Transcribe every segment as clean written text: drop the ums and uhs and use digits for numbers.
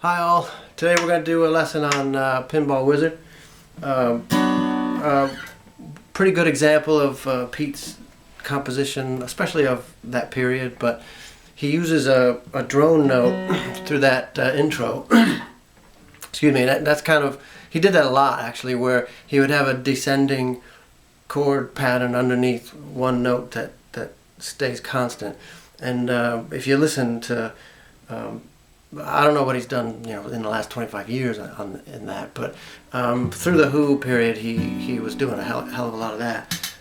Hi all, today we're going to do a lesson on Pinball Wizard. Pretty good example of Pete's composition, especially of that period, but he uses a drone note through that intro. Excuse me, that's kind of, he did that a lot actually, where he would have a descending chord pattern underneath one note that stays constant. And if you listen to I don't know what he's done, in the last 25 years in that, but through the Who period, he was doing a hell of a lot of that.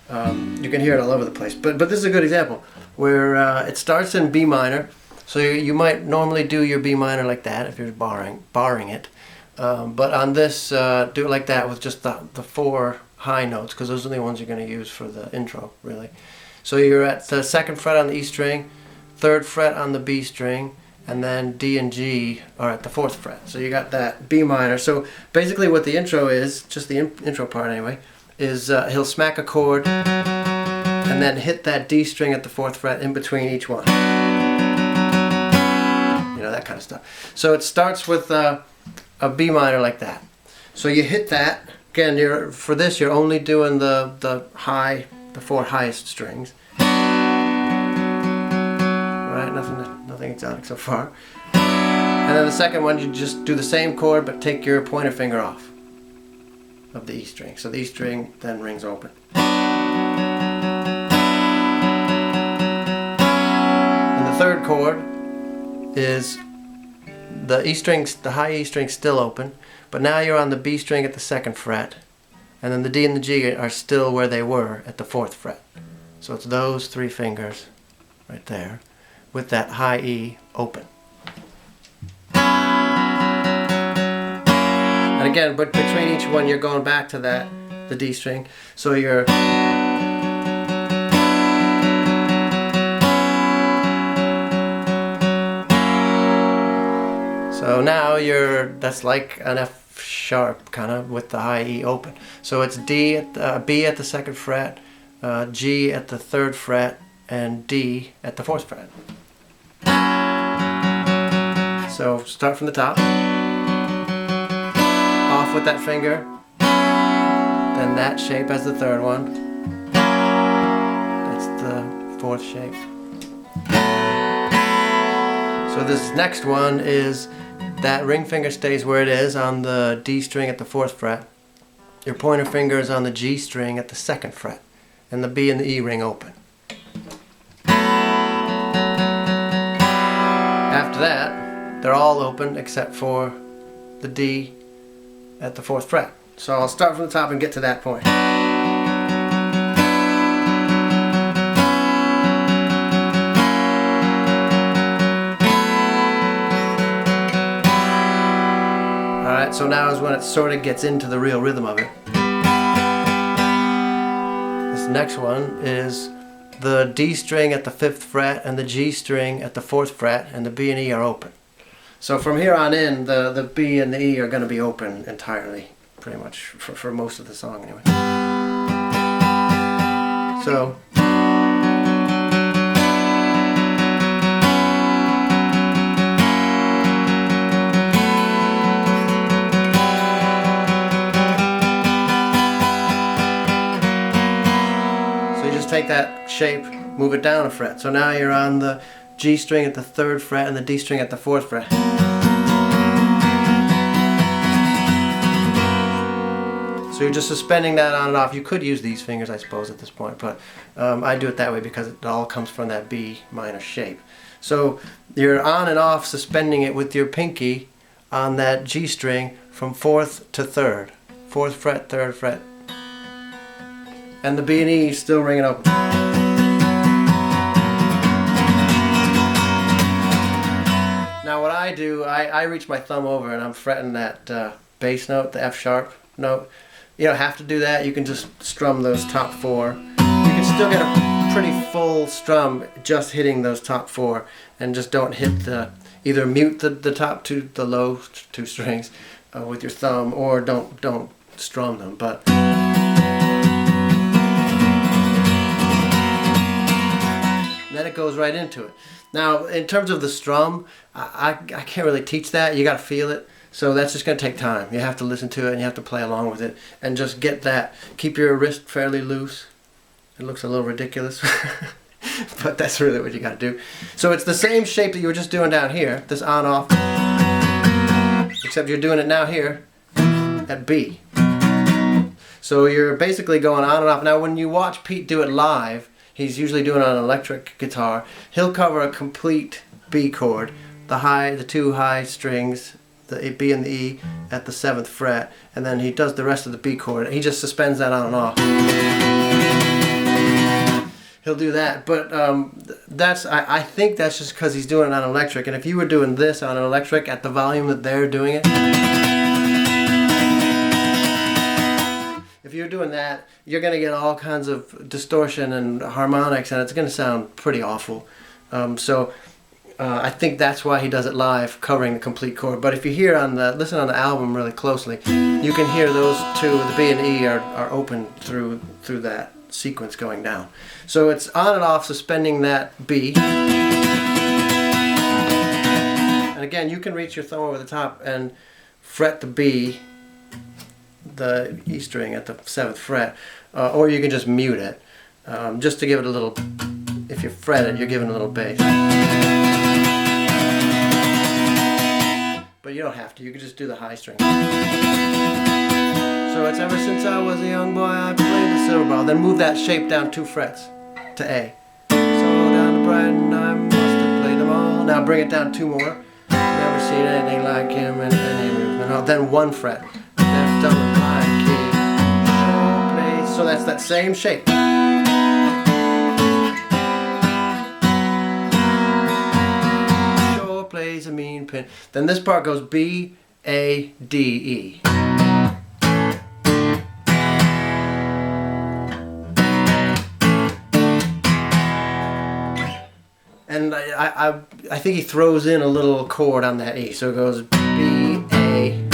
You can hear it all over the place. But this is a good example where it starts in B minor. So you might normally do your B minor like that if you're barring it. But on this, do it like that with just the four high notes, because those are the ones you're going to use for the intro, really. So you're at the 2nd fret on the E string, 3rd fret on the B string, and then D and G are at the 4th fret. So you got that B minor. So basically what the intro is, just the intro part anyway, is he'll smack a chord and then hit that D string at the 4th fret in between each one. That kind of stuff. So it starts with a B minor like that. So you hit that. Again, for this you're only doing the 4 highest strings. Right, nothing exotic so far. And then the second one, you just do the same chord, but take your pointer finger off of the E string. So the E string then rings open. And the 3rd chord is the E string, the high E string still open, but now you're on the B string at the 2nd fret, and then the D and the G are still where they were at the 4th fret. So it's those 3 fingers right there, with that high E open. And again, but between each one you're going back to the D string. So you're now that's like an F sharp kind of with the high E open. So it's B at the 2nd fret, G at the 3rd fret, and D at the 4th fret. So start from the top, off with that finger, then that shape as the 3rd one, that's the 4th shape. So this next one is that ring finger stays where it is on the D string at the 4th fret, your pointer finger is on the G string at the 2nd fret, and the B and the E ring open. After that, they're all open except for the D at the 4th fret. So I'll start from the top and get to that point. Alright, so now is when it sort of gets into the real rhythm of it. This next one is the D string at the 5th fret and the G string at the 4th fret, and the B and E are open. So from here on in, the B and the E are going to be open entirely, pretty much, for most of the song anyway. So you just take that shape, move it down a fret. So now you're on the G string at the 3rd fret and the D string at the 4th fret. So you're just suspending that on and off. You could use these fingers, I suppose, at this point, but I do it that way because it all comes from that B minor shape. So you're on and off suspending it with your pinky on that G string from 4th to 3rd. 4th fret, 3rd fret. And the B and E is still ringing open. Now what I do, I reach my thumb over and I'm fretting that bass note, the F sharp note. You don't have to do that. You can just strum those top 4. You can still get a pretty full strum just hitting those top 4, and just don't hit either mute the top 2, the low 2 strings with your thumb, or don't strum them. But then it goes right into it. Now, in terms of the strum, I can't really teach that. You got to feel it. So that's just going to take time. You have to listen to it and you have to play along with it and just get that. Keep your wrist fairly loose. It looks a little ridiculous, but that's really what you got to do. So it's the same shape that you were just doing down here, this on-off, except you're doing it now here at B. So you're basically going on and off. Now when you watch Pete do it live, he's usually doing it on an electric guitar. He'll cover a complete B chord, the two high strings, the B and the E at the 7th fret, and then he does the rest of the B chord. He just suspends that on and off. He'll do that, but I think that's just because he's doing it on electric. And if you were doing this on an electric at the volume that they're doing it, if you're doing that, you're going to get all kinds of distortion and harmonics, and it's going to sound pretty awful. I think that's why he does it live, covering the complete chord. But if you hear listen on the album really closely, you can hear those two, the B and E, are open through that sequence going down. So it's on and off, suspending that B. And again, you can reach your thumb over the top and fret the B, the E string at the 7th fret, or you can just mute it, just to give it a little, if you fret it, you're giving a little bass. But you don't have to, you can just do the high string. So it's ever since I was a young boy I played the silver ball. Then move that shape down 2 frets to A. So down to Brighton I must have played them all. Now bring it down 2 more. Never seen anything like him in any amusement hall. Then 1 fret. Left on the high key. So that's that same shape. Sure plays a mean pin. Then this part goes B, A, D, E. And I think he throws in a little chord on that E, so it goes B, A.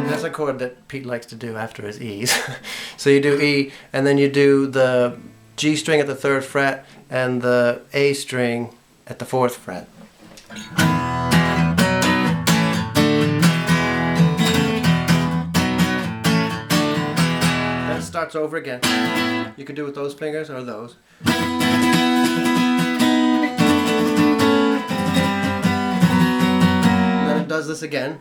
That's a chord that Pete likes to do after his E's. So you do E, and then you do the G string at the 3rd fret and the A string at the 4th fret. Then it starts over again. You can do it with those fingers or those. And then it does this again.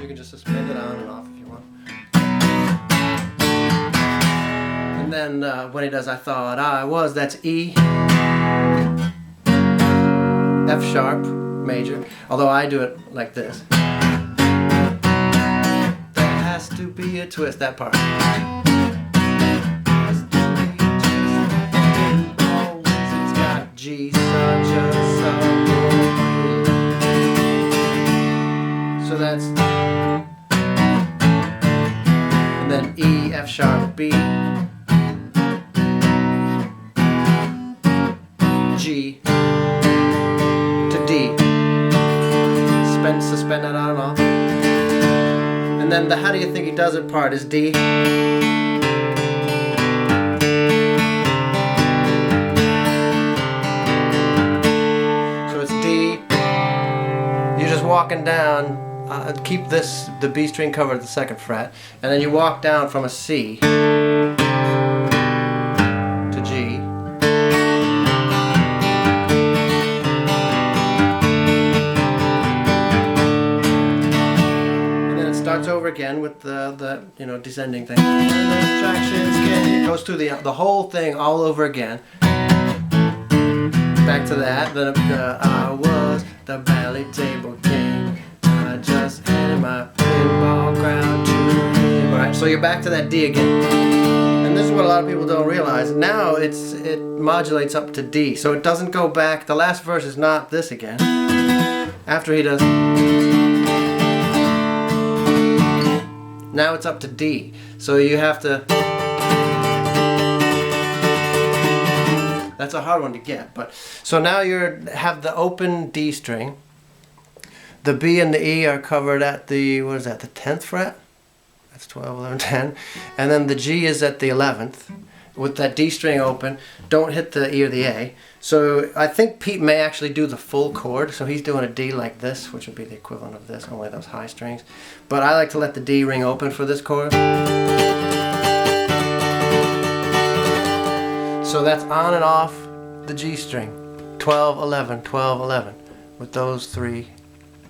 You can just suspend it on and off if you want. And then when he does I Thought I Was, that's E, F sharp, major. Although I do it like this. Has to be a twist, that part. Has to be a twist. Pinball Wizard's got G, such a song. So that's, and then E, F sharp, B, G to D. Suspend that on and off. And then the how do you think he does it part is D. So it's D. You're just walking down, keep the B string covered at the 2nd fret, and then you walk down from a C to G. Starts over again with the descending thing. And the distractions it goes through the whole thing all over again. Back to that. I was the bally table king. I just handed my pinball crown to him. Alright, so you're back to that D again. And this is what a lot of people don't realize. Now it modulates up to D. So it doesn't go back. The last verse is not this again. After he does, now it's up to D. So you have to, that's a hard one to get, but so now you have the open D string. The B and the E are covered at the, what is that, the 10th fret? That's 12, 11, 10. And then the G is at the 11th with that D string open. Don't hit the E or the A. So I think Pete may actually do the full chord. So he's doing a D like this, which would be the equivalent of this, only those high strings. But I like to let the D ring open for this chord. So that's on and off the G string. 12, 11, 12, 11. With those three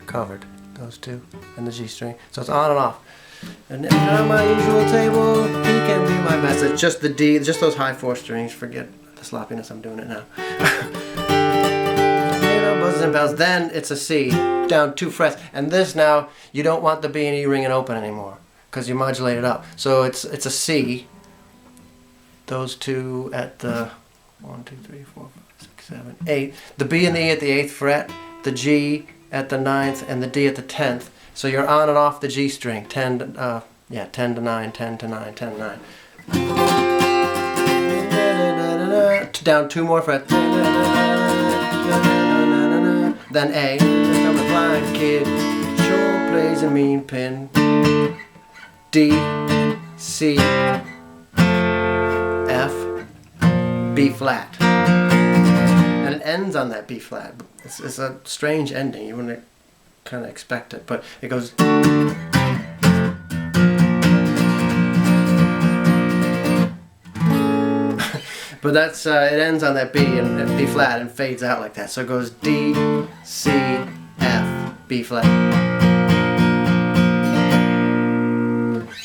covered. Those two and the G string. So it's on and off. And then on my usual table, he can be my best. It's just the D, just those high 4 strings. Forget the sloppiness, I'm doing it now. You know, buzzes and bells. Then it's a C, down 2 frets. And this now, you don't want the B and E ringing open anymore, because you modulate it up. So it's a C. Those two at the 1, 2, 3, 4, 5, 6, 7, 8. The B and the E at the 8th fret, the G at the 9th, and the D at the 10th. So you're on and off the G string, 10 to 9, 10 to 9, 10 to 9. Down 2 more frets. Then A. I'm a blind kid, sure plays a mean pin. D, C, F, B flat. And it ends on that B flat. It's a strange ending. You wouldn't kind of expect it, but it goes. But that's it ends on that B and B flat and fades out like that. So it goes D, C, F, B flat.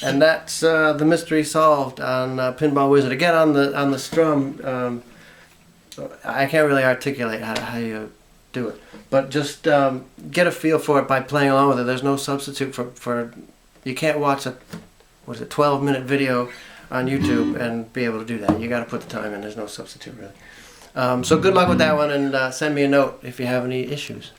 And that's the mystery solved on Pinball Wizard. Again, on the strum, I can't really articulate how you do it, but just get a feel for it by playing along with it. There's no substitute for you can't watch a 12-minute video on YouTube and be able to do that. You got to put the time in. There's no substitute really. So good luck with that one, and send me a note if you have any issues.